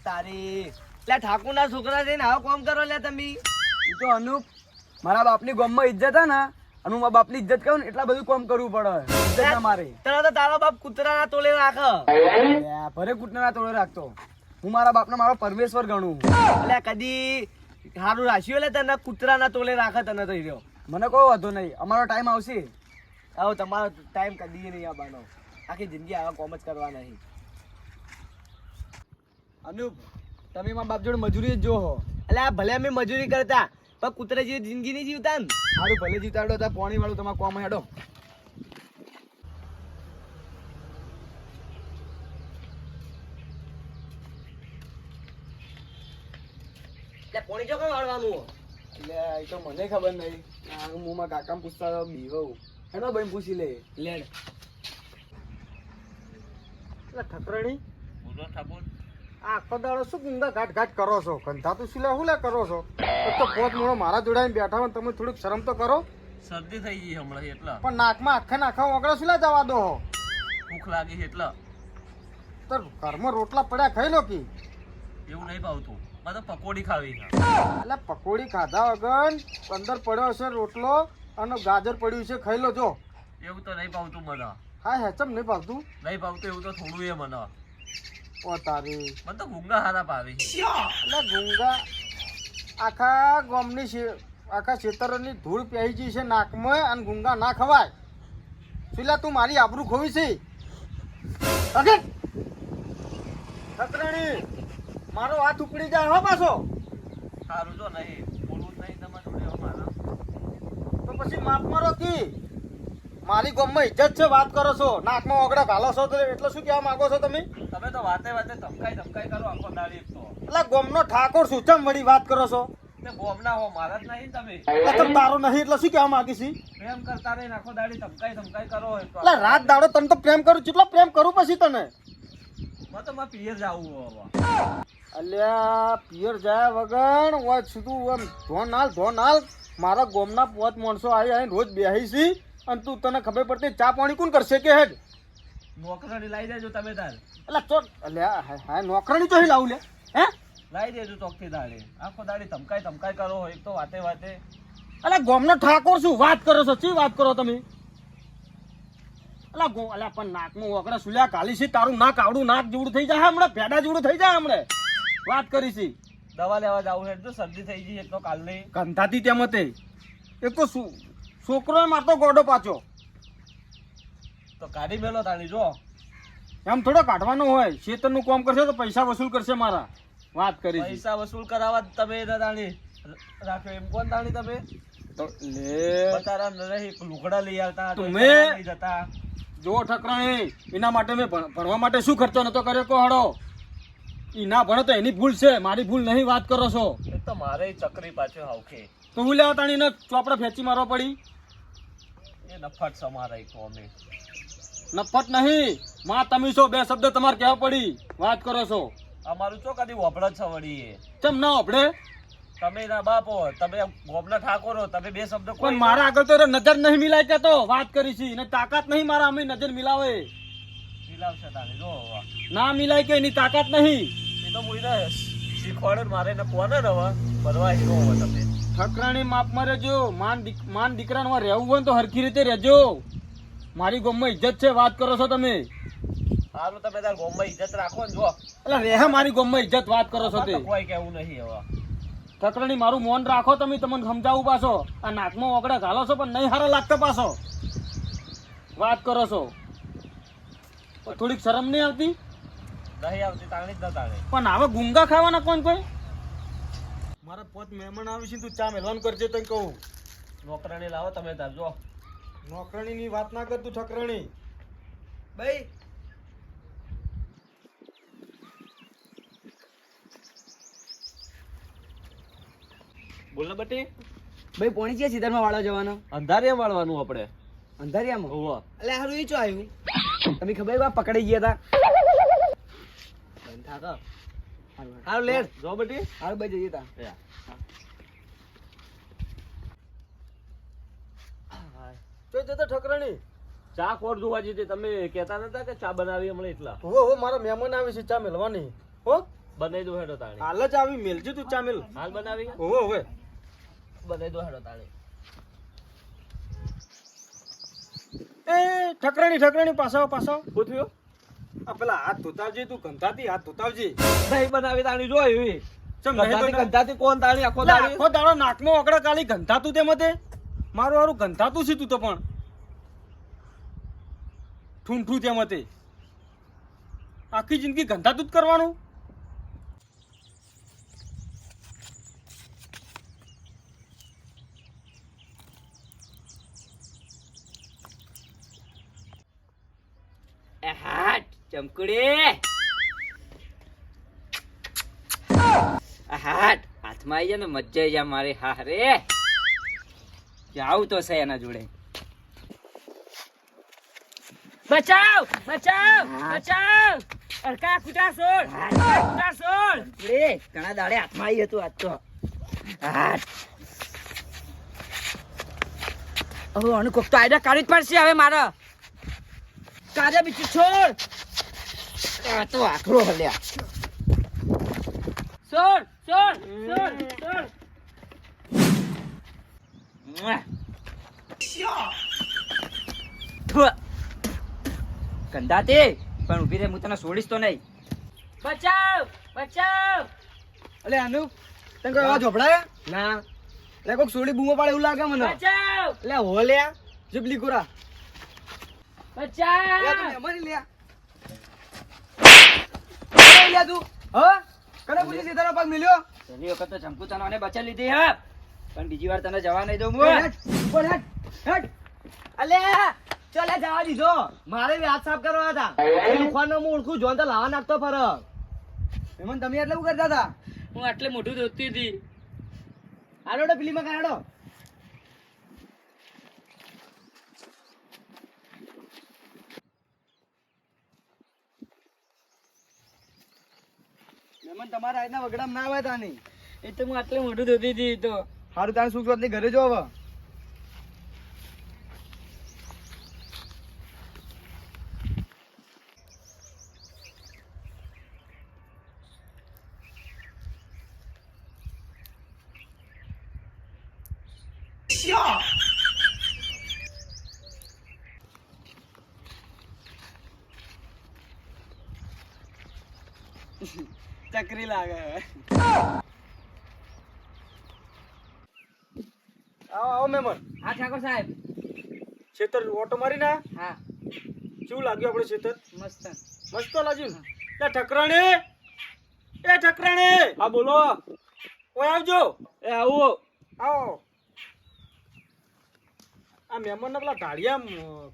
તારી લે ઠાકુર ના છોકરા થઈને આવો કામ કરો લે તમે. એ તો અનુપ મારા બાપની ગામમાં ઇજ્જત હે ને અને હું મારા બાપની ઇજ્જત કરું ને એટલા બધું કામ કરવું પડે. ઇજ્જત ના મારે તો તારો બાપ કૂતરાના તોલે રાખ. ભરે કૂતરાના તોડે રાખતો. હું મારા બાપને મારો પરમેશ્વર ગણું. એટલે કદી સારું રાખ્યું લે તને કૂતરાના તોલે રાખે તને થઈ રહ્યો. મને કોઈ વાંધો નહીં, અમારો ટાઈમ આવશે. આવો તમારો ટાઈમ કદી નહીં આવવાનો. આખી જિંદગી આવા કોમ જ કરવા નહીં. અનુપ તમે મારા બાપ જોડે મજૂરી જ જો હો. એટલે આ ભલે અમે મજૂરી કરતા પણ કૂતરા જેવી જિંદગી નહીં જીવતા ને. સારું ભલે જીતાડો તો પાણી વાળું તમારે કોમ હેડો. પાણી જો કઈ વાળવાનું એટલે એ તો મને ખબર નહીં. હું મારા કાકા પૂછતા બીવું હેડો ભાઈ પૂછી લે. લેડ એટલે ઠકરાણી બોલો ઠાકોર. આખો દાડો શું ગુંગા ઘાટ કરો છો? કંધા તો શું લે કરો છો? તો પોત મોડો મારા જોડે બેઠા હોય તમે થોડીક શરમ તો કરો. શરદી થઈ ગઈ હમણાં એટલા. પણ નાકમાં આખા ઓગળા શું જવા દો? ભૂખ લાગી છે એટલા. તો ઘરમાં રોટલા પડ્યા ખાઈ લો કી. એવું નહીં ભાવતું, મારે તો પકોડી ખાવી છે. એટલે પકોડી ખાધા વગર અંદર પડ્યો છે રોટલો અને ગાજર પડ્યું છે ખાઈ લો જો. એવું તો નહીં ભાવતું મને. હા હેચમ નહીં ભાવતું? નહીં ભાવતું એવું તો થોડું એ મને. ઓ તારી મને તો ગુંગા હારા ભાવે. એટલે ગુંગા આખા ગામની આખા ખેતરની ધૂળ પહેરી ગઈ છે નાકમાં અને ગુંગા ના ખવાય. પેલા તું મારી આબરૂ ખોવી છે. અગે ઠકરાણી મારો હાથ ઉપડી જાય હો પાછો. સારું જો નહીં બોલવું જ નહીં તમારે જોડે મારા. તો પછી માપ મારો કી. મારી ગામમાં ઇજ્જત છે વાત કરો છો, નાકમાં ઓગળા ઘાલો છો તો એટલે શું કહેવા માંગો છો તમે? તમે તો વાતે ધમકાઈ કરો આખો દાડી એક તો. એટલે ગામનો ઠાકોર શું ચમ વળી વાત કરો છો? તે ગોમના હો મારા જ નહીં તમે. એટલે તમે તારો નહીં એટલે શું કહેવા માંગી છી? પ્રેમ કરતા રહીને આખો દાડી ધમકાઈ કરો હોય તો. એટલે રાત દાડો તને તો પ્રેમ કરું, કેટલો પ્રેમ કરું પછી તને? મને તો મારે પિયર જાવું હવે. અલ્યા પિયર જાય વગર હોય સીધું એમ ધોન હાલ મારા ગામના પોત માણસો આવી રોજ બેહી છી અને તું તને ખબર પડતી ચા પાણી કોણ કરશે કે હેડ? નોકરાણી લાવી દેજો તમે તાર. એટલે ચોટ અલ્યા હા નોકરાણી તો લાવું લે હે લાવી દેજો ચોકથી દાડે. આખો દાડી ધમકાઈ કરો હોય તો વાતે અલ્યા ગામનો ઠાકોર શું વાત કરો છો? શી વાત કરો તમે? અલ્યા પણ નાકમાં ઓગળા સુલ્યા કાલી છે તારું નાક આવડું નાક જેવડું થઈ જાય હમણાં, ભેડા જેવડું થઈ જાય હમણાં. વાત કરી છે દવા લેવા જાવું છે તો શરદી થઈ ગઈ એક તો કાલની. કંધાતી તેમ તે એક તો છોકરો મારતો ગોડો પાછો તો કાઢી મેલો તાણી જો. એમ થોડો કાઢવાનો હોય. ખેતરનું કામ કરશે તો પૈસા વસૂલ કરશે મારા. વાત કરી પૈસા વસૂલ કરાવવા તમે તાણી રાખો એમ કોણ તાણી તમે તો લે બતારા નહીં લુગડા લઈ આવતા તમે જતા. જો ઠકરાણી એના માટે મેં ભણવા માટે શું ખર્ચો નતો કર્યો કહો હડો? ઈ ના ભણે તો એની ભૂલ છે, મારી ભૂલ નહીં. વાત કરો છો એ તો મારે ચકરી પાછો હાવખે તો હું લેવા તાણી ને ચોપડા ફેંચી મારવા પડી. એ નફટ સમારાય તો અમે નફટ નહીં માં તમે છો, બે શબ્દ તમારે કહેવા પડી. વાત કરો છો અમારું ચો કદી વપડા છે વળી એ કેમ ના ઓપડે? તમે ના બાપો તમે ગોમના ઠાકોરો તમે બે શબ્દ પણ મારા આગળ તો નજર નહીં મિલાય કે તો વાત કરી છે ને તાકાત નહીં મારા અમે નજર મિલાવે. મિલાવશે તાણી જો ના મિલાય કે એની તાકાત નહીં. એ તો મુઈને શીખવાડે મારે ને કોને ને હવે બનવા હીરો હવે તમે. ઠકરાણી માપ મારે જો માન દીકરામાં રહેવું હોય તો હરખી રીતે રહેજો. મારી ગામમાં ઇજ્જત છે. વાત કરો છો તમે? સારું તમે તાર ગોમમાં ઇજ્જત રાખો ને જો. એટલે રહે મારી ગામમાં ઇજ્જત. વાત કરો છો તે કોઈ કેવું નહીં હવે. ઠકરાણી મારું મોન રાખો તમે. તમને સમજાવું પાછો. આ નાકમાં ઓગળા ઘાલો છો પણ નહીં હારા લાગતો પાછો. વાત કરો છો થોડીક શરમ નહીં આવતી? નહીં આવતી તાણી જ ન તાણે. પણ હવે ગુંગા ખાવાના કોણ કોઈ? મારા પોત મહેમાન આવી છે તું ચા મેલવાનું કરજે તને કહું. નોકરાણી લાવો તમે તાર જો. નોકરાણી ની વાત ના કર તું ઠકરાણી. ભાઈ બોલ બટી. ભાઈ પોણી છે સીધરમાં વાળવા જવાનો? અંધારિયા વાળવાનું આપણે. અંધારિયામાં? હોવા એટલે હારું એ ચો આવ્યું? તમે ખબર બા પકડાઈ ગયા હતા? બંધા કા હારું લેડ જો બટી હારું ભાઈ જઈએ તા. તો જતો ઠકરાણી. ચા કોર જોવા જઈએ તમે કહેતા નતા કે ચા બનાવી હમણાં એટલા હો મારા મહેમાન આવે છે ચા મેલવાની. હો બનાવી દો હેડો તાણે હાલ જ આવી મેલજે તું ચા મેલ. હાલ બનાવી હોવે બનાવી દો હેડો તાણે એ ઠકરાણી પાછો શું થયું આ પેલા હાથ ધોતાવજે તું ગંધાતી હાથ ધોતાવજે. નહીં બનાવી તાણી જોઈ ચમ નહીં બનાવી? ગંધાથી કોણ તાણી આખો લા, તાણી આખો દાડો નાકમાં ઓગળા કાલી ગંધાતું તે મતે મારું હારું ગંધાતું છે તું તો પણ ઠૂંઠું તે મતે આખી જિંદગી ગંધાતું જ કરવાનું. હાટ ચમકુડી હાટ હાથમાં આવી જાય ને મજા આવી જાય મારે. હા રે જાવું તો છે એના જોડે. બચાવ બચાવ બચાવ અરકા કુટા છોડ કુટા છોડ રે ઘણા દાડે હાથમાં આવી હતું આજ તો. હાટ હવે આનું કોક તો આઈડિયા કાઢી જ પડશે હવે મારે. કાજા બીજું છોડ આ તો આખરો હલ્યા. છોડ છોડ છોડ છોડ કંધાતી પણ ઉભી રે હું તને છોડીશ તો નહીં. બચાવ બચાવ અલે આનુ તને કોઈ અવાજ ઓભળાય? ના લે કોક સોડી બૂમો પાડે એવું લાગે મને. બચાવ લે હો લ્યા જબલી કોરા. લે તું બચાવ મહેમાન લ્યા. એ લ્યા તું હા કને પૂછી સીતાનો પગ મિલ્યો? પેલી વખત તો ચંપુ તને આને બચાવી લીધી હે પણ બીજી વાર તને જવા નહીં દઉં હું. ઉપર હેટ હેટ અલે ચાલે જવા દીધો મારે બી હાથ સાફ કરવા હતા એ લુખવાનો હું ઓળખું જોન તો લાવા નાખતો ફરક મહેમાન તમે એટલે શું કરતા હતા? હું આટલે મોઢું ધોતી હતી. આડો પેલીમાં કાઢો મહેમાન તમારા આજના વગડામાં ના આવે તાની. એ તો હું આટલે મોઢું ધોતી હતી તો. હારું તારે સુખ ની ઘરે જો હવે. ચકરી લાગે. આવો મહેમાન. હા ઠાકોર સાહેબ. ખેતર ઓટો મારી ના હા શું લાગ્યું આપણે ખેતર? મસ્ત. મસ્ત લાગ્યું ને? એ ઠકરાણી હા બોલો ઓય આવજો. એ આવો આવો આ મહેમાન પેલા ઢાળિયા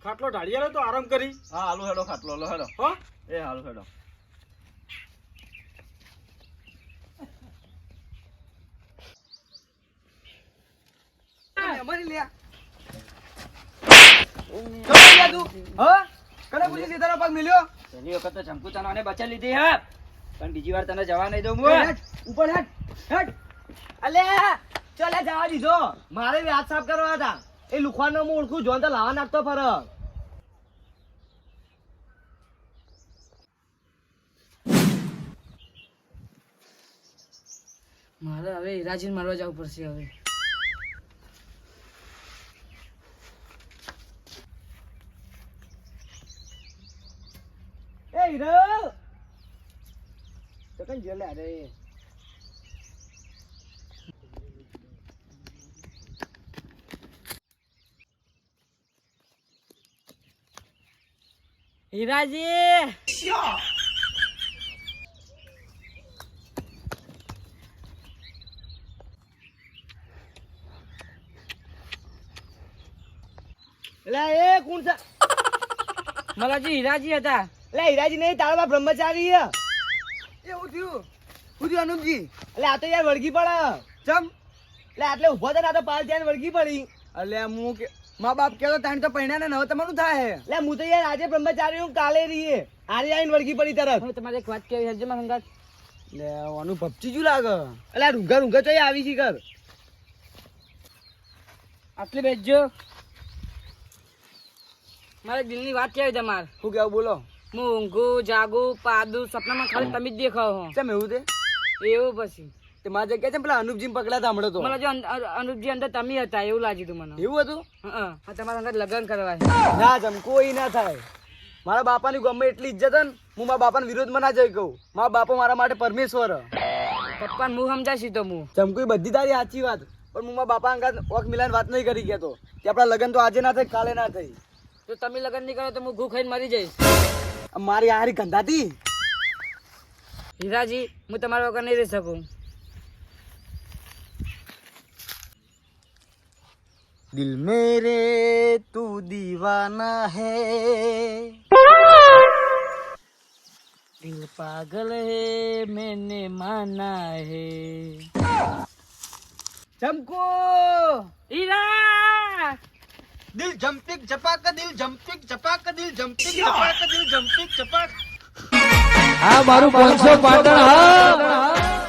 ખાટલો ઢાળિયા લે તો આરામ કરી. હા હાલો હેડો ખાટલો લો હેડો હો એ હાલો હેડો મહેમાન લ્યા. જો લ્યા તું હા કને પૂછી સીતાનો પગ મિલ્યો? પેલી વખત તો ચંપુ તને આને બચાવી લીધી હે પણ બીજી વાર તને જવા નહીં દઉં હું. ઉપર હેટ હેટ અલે ચાલે જવા દીધો મારે બી હાથ સાફ કરવા હતા એ લુખવાનો હું ઓળખું જોન તો લાવા નાખતો ફરક મારે હવે હિરાજીને મારવા જવું પડશે હવે. એ હીરો તો કઈ જેલે અરે હિરાજી એટલે એ કોણ છે મલાજી હિરાજી હતા. એટલે હીરાજી નહીં તારા બ્રહ્મચારી હે એવું થયું શું થયું અનુપજી? એટલે આ તો યાર વળગી પડે ચમ એટલે આટલે ઉભો થઈને આ તો પાલ ત્યાં વળગી પડી અલ્યા હું કે મા બાપ કેતો તાણ તો પૈણા ને હવે તમારું થાય. એટલે હું તો યાર આજે બ્રહ્મચારી હું કાલે રહીએ આજે આવીને વળગી પડી તરત હવે તમારે એક વાત કેવી હેરજો માં સંગાત. લે આનું ભપચી જ લાગે. અલ્યા રૂંગા રૂંગા ચોય આવી છે કર. આટલી બેસજો. મારે દિલની વાત કેવી તમારે? શું કેવું બોલો. હું ઊંઘું જાગું પાદું સપનામાં ખાલી તમે જ દેખાવ હો. કેમ એવું તે? એવું પછી તે મારી જગ્યા છે પેલા અનુપજી પકડાતા હમણાં તો. મને જો અનુપજી અંદર તમે હતા એવું લાગ્યું તું મને. એવું હતું? હા તમારા સંગત લગ્ન કરવા છે. ના જમ કોઈ ના થાય. મારા બાપાની ગમે એટલી ઇજ્જત હે ને હું મારા બાપાના વિરોધમાં ના જઈ કહું. મારા બાપા મારા માટે પરમેશ્વર હે. પપ્પાને હું સમજાશી તો હું. ચમકુઈ બધી તારી સાચી વાત પણ હું મારા બાપા અંગાત ઓખ મિલાને વાત નહીં કરી ગયો કે આપણા લગ્ન તો આજે ના થાય કાલે ના થઈ. જો તમે લગ્ન નહીં કરો તો હું ઘૂ ખાઈને મરી જઈશ. મારી હારી ગંધાતી. હીરાજી હું તમારા વગર નહીં રહી શકું. દિલ મેરે તું દીવાના હૈ, દિલ પાગલ હે मैंने माना है. ચમકુ હીરા દિલ જમ્પિંગ ચપાક, દિલ જમ્પિંગ ચપાક, દિલ જમ્પિંગ ચપાક, દિલ જમ્પિંગ ચપાક. આ મારું 500 પાટણ હા.